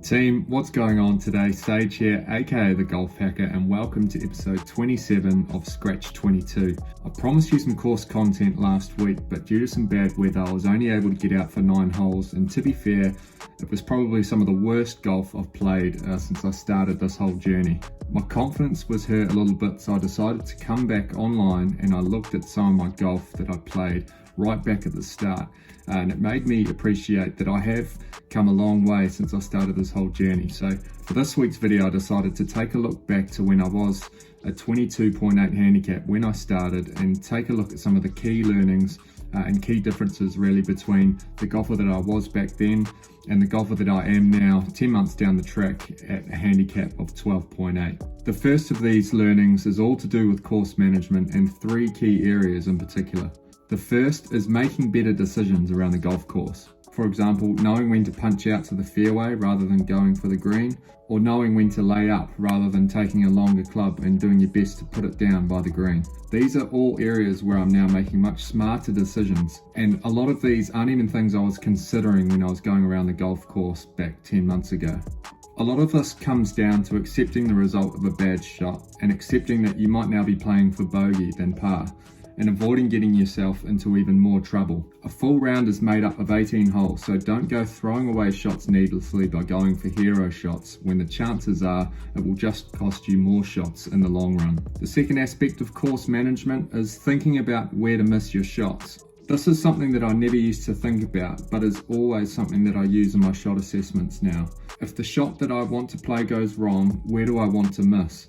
Team, what's going on today? Sage here, aka the Golf Hackr, and welcome to episode 27 of Scratch22. I promised you some course content last week, but due to some bad weather, I was only able to get out for 9 holes, and to be fair, it was probably some of the worst golf I've played since I started this whole journey. My confidence was hurt a little bit, so I decided to come back online and I looked at some of my golf that I played right back at the start, and it made me appreciate that I have come a long way since I started this whole journey. So for this week's video, I decided to take a look back to when I was a 22.8 handicap when I started, and take a look at some of the key learnings and key differences really between the golfer that I was back then and the golfer that I am now 10 months down the track at a handicap of 12.8. The first of these learnings is all to do with course management and 3 key areas in particular. The first is making better decisions around the golf course. For example, knowing when to punch out to the fairway rather than going for the green, or knowing when to lay up rather than taking a longer club and doing your best to put it down by the green. These are all areas where I'm now making much smarter decisions, and a lot of these aren't even things I was considering when I was going around the golf course back 10 months ago. A lot of this comes down to accepting the result of a bad shot and accepting that you might now be playing for bogey than par, and avoiding getting yourself into even more trouble. A full round is made up of 18 holes, so don't go throwing away shots needlessly by going for hero shots when the chances are it will just cost you more shots in the long run. The second aspect of course management is thinking about where to miss your shots. This is something that I never used to think about, but is always something that I use in my shot assessments now. If the shot that I want to play goes wrong, where do I want to miss?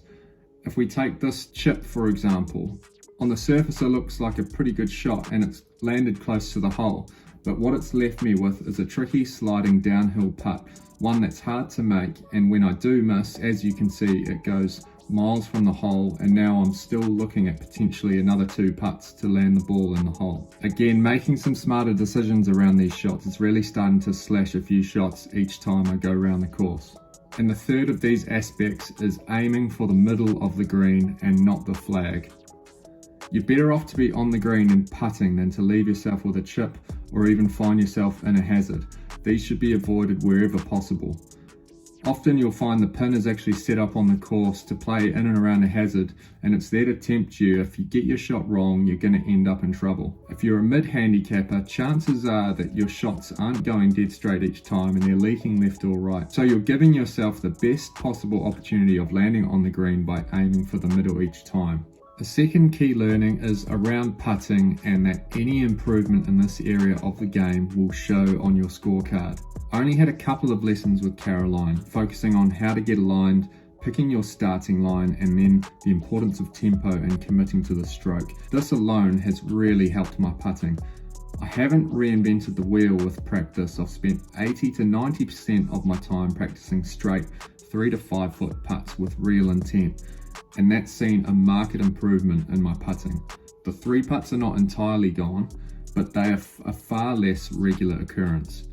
If we take this chip for example, on the surface it looks like a pretty good shot and it's landed close to the hole, but what it's left me with is a tricky sliding downhill putt, one that's hard to make, and when I do miss, as you can see, it goes miles from the hole, and now I'm still looking at potentially another 2 putts to land the ball in the hole. Again, making some smarter decisions around these shots is really starting to slash a few shots each time I go around the course. And the third of these aspects is aiming for the middle of the green and not the flag. You're better off to be on the green and putting than to leave yourself with a chip or even find yourself in a hazard. These should be avoided wherever possible. Often you'll find the pin is actually set up on the course to play in and around a hazard, and it's there to tempt you. If you get your shot wrong, you're going to end up in trouble. If you're a mid-handicapper, chances are that your shots aren't going dead straight each time and they're leaking left or right. So you're giving yourself the best possible opportunity of landing on the green by aiming for the middle each time. The second key learning is around putting, and that any improvement in this area of the game will show on your scorecard. I only had a couple of lessons with Caroline, focusing on how to get aligned, picking your starting line, and then the importance of tempo and committing to the stroke. This alone has really helped my putting. I haven't reinvented the wheel with practice. I've spent 80 to 90% of my time practicing straight 3 to 5 foot putts with real intent, and that's seen a marked improvement in my putting. The 3 putts are not entirely gone, but they are a far less regular occurrence.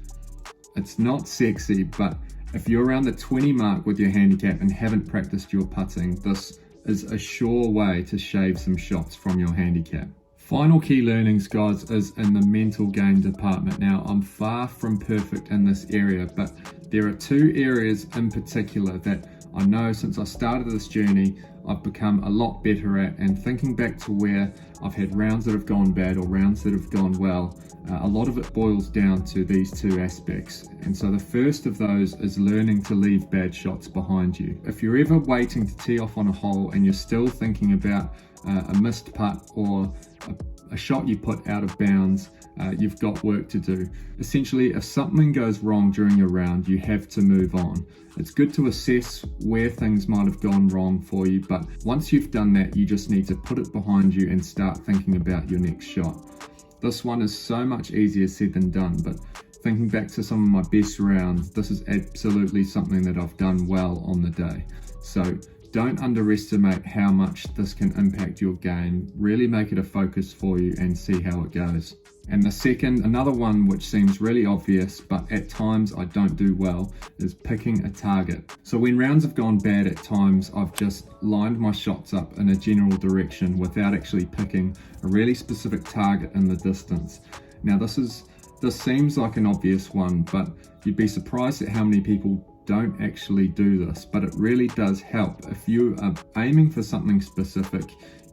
It's not sexy, but if you're around the 20 mark with your handicap and haven't practiced your putting, this is a sure way to shave some shots from your handicap. Final key learnings, guys, is in the mental game department. Now, I'm far from perfect in this area, but there are 2 areas in particular that I know since I started this journey I've become a lot better at, and thinking back to where I've had rounds that have gone bad or rounds that have gone well, a lot of it boils down to these 2 aspects. And so the first of those is learning to leave bad shots behind you. If you're ever waiting to tee off on a hole and you're still thinking about a missed putt or a shot you put out of bounds, you've got work to do. Essentially, if something goes wrong during your round, you have to move on. It's good to assess where things might have gone wrong for you, but once you've done that, you just need to put it behind you and start thinking about your next shot. This one is so much easier said than done, but thinking back to some of my best rounds, this is absolutely something that I've done well on the day. So don't underestimate how much this can impact your game. Really make it a focus for you and see how it goes. And the second, another one which seems really obvious, but at times I don't do well, is picking a target. So when rounds have gone bad at times, I've just lined my shots up in a general direction without actually picking a really specific target in the distance. Now this seems like an obvious one, but you'd be surprised at how many people don't actually do this, but it really does help. If you are aiming for something specific,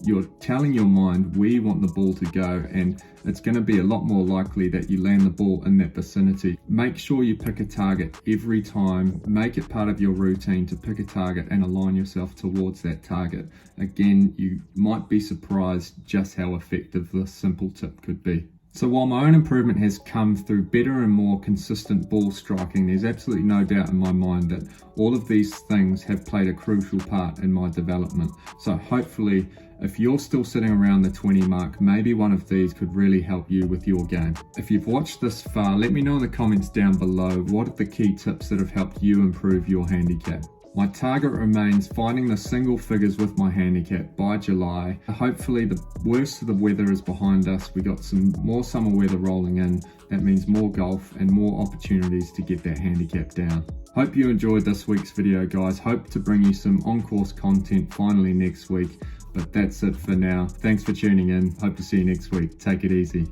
you're telling your mind where you want the ball to go, and it's going to be a lot more likely that you land the ball in that vicinity. Make sure you pick a target every time. Make it part of your routine to pick a target and align yourself towards that target. Again, you might be surprised just how effective this simple tip could be. So while my own improvement has come through better and more consistent ball striking, there's absolutely no doubt in my mind that all of these things have played a crucial part in my development. So hopefully, if you're still sitting around the 20 mark, maybe one of these could really help you with your game. If you've watched this far, let me know in the comments down below what are the key tips that have helped you improve your handicap. My target remains finding the single figures with my handicap by July. Hopefully the worst of the weather is behind us. We got some more summer weather rolling in. That means more golf and more opportunities to get that handicap down. Hope you enjoyed this week's video, guys. Hope to bring you some on-course content finally next week. But that's it for now. Thanks for tuning in. Hope to see you next week. Take it easy.